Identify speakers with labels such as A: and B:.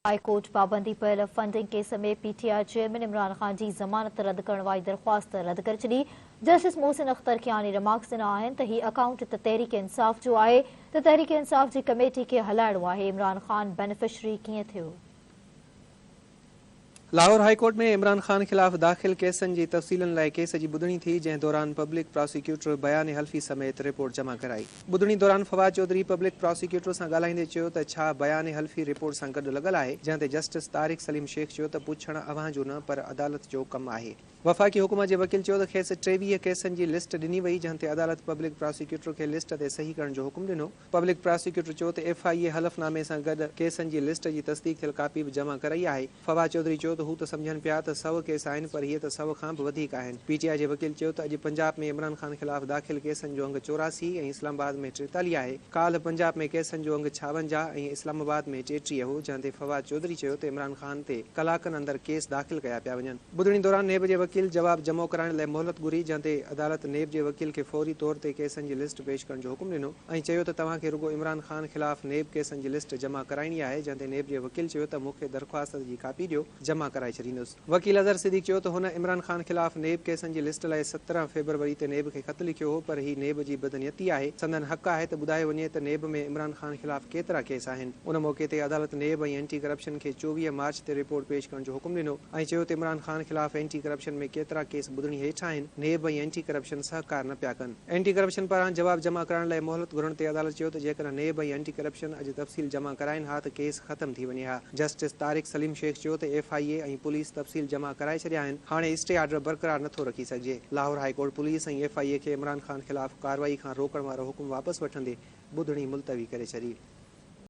A: High court पाबंदी पियल funding case में पीटीआई चेयरमैन इमरान खान की ज़मानत रद्द करण वाली दरख्वास्त रद्द करे छॾी। जस्टिस मोहसिन अख्तर कियानी रिमार्क्स ॾिना आहिनि त हीउ अकाउंट त तहरीक इंसाफ़ जो आहे त तहरीक इंसाफ़ जी कमेटी खे हलाइणो आहे। इमरान खान बेनिफिशरी कीअं थियो?
B: लाहौर हाई कोर्ट में इमरान खान खिलाफ दाखिल केसनि जी तफ़सीलन लाइ केस जी ॿुधणी थी, जंहिं दौरान पब्लिक प्रोसिक्यूटर बयान हल्फी समेत रिपोर्ट जमा कराई। ॿुधणी दौरान फवाद चौधरी पब्लिक प्रोसिक्यूटर सां ॻाल्हाईंदे चयो त छा बयान हल्फी रिपोर्ट सां गॾु लॻल आहे, जंहिं ते जस्टिस तारिक सलीम शेख चयो त पुछण अव्हां जो न पर अदालत जो कमु आहे। वफ़ाक़ी हुकूमत जे वकील चयो त खेसि 23 केसनि जी लिस्ट ॾिनी वई, जंहिं ते अदालत पब्लिक प्रोसिक्यूटर खे लिस्ट ते सही करण जो हुकुम ॾिनो। पब्लिक प्रोसिक्यूटर चयो त FIA हलफ़नामे सां गॾु केसनि जी लिस्ट जी तस्दीक थियल कापी बि जमा कराई आहे। फवाद चौधरी चयो त हू त सम्झनि पिया त 100 केस आहिनि, पर इहे त 100 खां बि वधीक आहिनि। PTI जे वकील चयो त अॼु पंजाब में इमरान खान खिलाफ़ दाख़िल केसनि जो अंग 84 ऐं इस्लामाबाद में 43 आहे। काल्ह पंजाब में केसनि जो अंग 56 ऐं इस्लामाबाद में 33 हो, जंहिं ते फवाद चौधरी चयो त इमरान खान ते कलाकनि अंदरि केस दाख़िल कया पिया वञनि। ॿुधणी दौरान नेब जे वकील जवाब जमो कराइण लाइ मोहलत घुरी, जंहिं ते अदालत नेब जे वकील खे फौरी तौर ते केसनि जी लिस्ट पेश करण जो हुकुम ॾिनो ऐं चयो त तव्हांखे रुगो इमरान खान खिलाफ़ नेब केसनि जी लिस्ट जमा कराइणी आहे, जंहिं ते नेब जे वकील चयो त मूंखे दरख्वास्त जी कापी ॾियो, जमा कराए छॾींदुसि। वकील अज़हर सिद्दीक़ चयो त हुन इमरान खान खिलाफ़ नेब केसनि जी लिस्ट लाइ 17 फरवरी ते नेब खे ख़त लिखियो हो, पर ही नेब जी बदनियती आहे। संदन हक़ आहे त ॿुधाए वञे त नेब में इमरान खान खिलाफ़ केतिरा केस आहिनि। उन मौक़े ते अदालत नेब ऐं एंटी करप्शन खे 24 मार्च ते रिपोर्ट पेश करण जो हुकुम ॾिनो ऐं चयो त इमरान खान खिलाफ़ एंटी करप्शन में केतिरा केस ॿुधणी हेठि आहिनि। नेब ऐं एंटी करप्शन सहकार न पिया कनि। एंटी करप्शन पारां जवाब जमा कराइण लाइ मोहलत घुरण ते अदालत चयो त जेकॾहिं नेब ऐं एंटी करप्शन अॼु तफ़सील जमा कराइनि हा त केस ख़तम थी वञे हा। जस्टिस तारिक सलीम शेख चयो त FIA ऐं पुलिस तफ़सील जमा कराए छॾिया आहिनि, हाणे स्टे आर्डर बरक़रार नथो रखी सघिजे। लाहौर हाई कोर्ट पुलिस ऐं FIA खे इमरान खान खिलाफ़ कार्रवाई खां रोकण वारो हुकुम वापसि वठंदे ॿुधणी मुलतवी करे छॾी।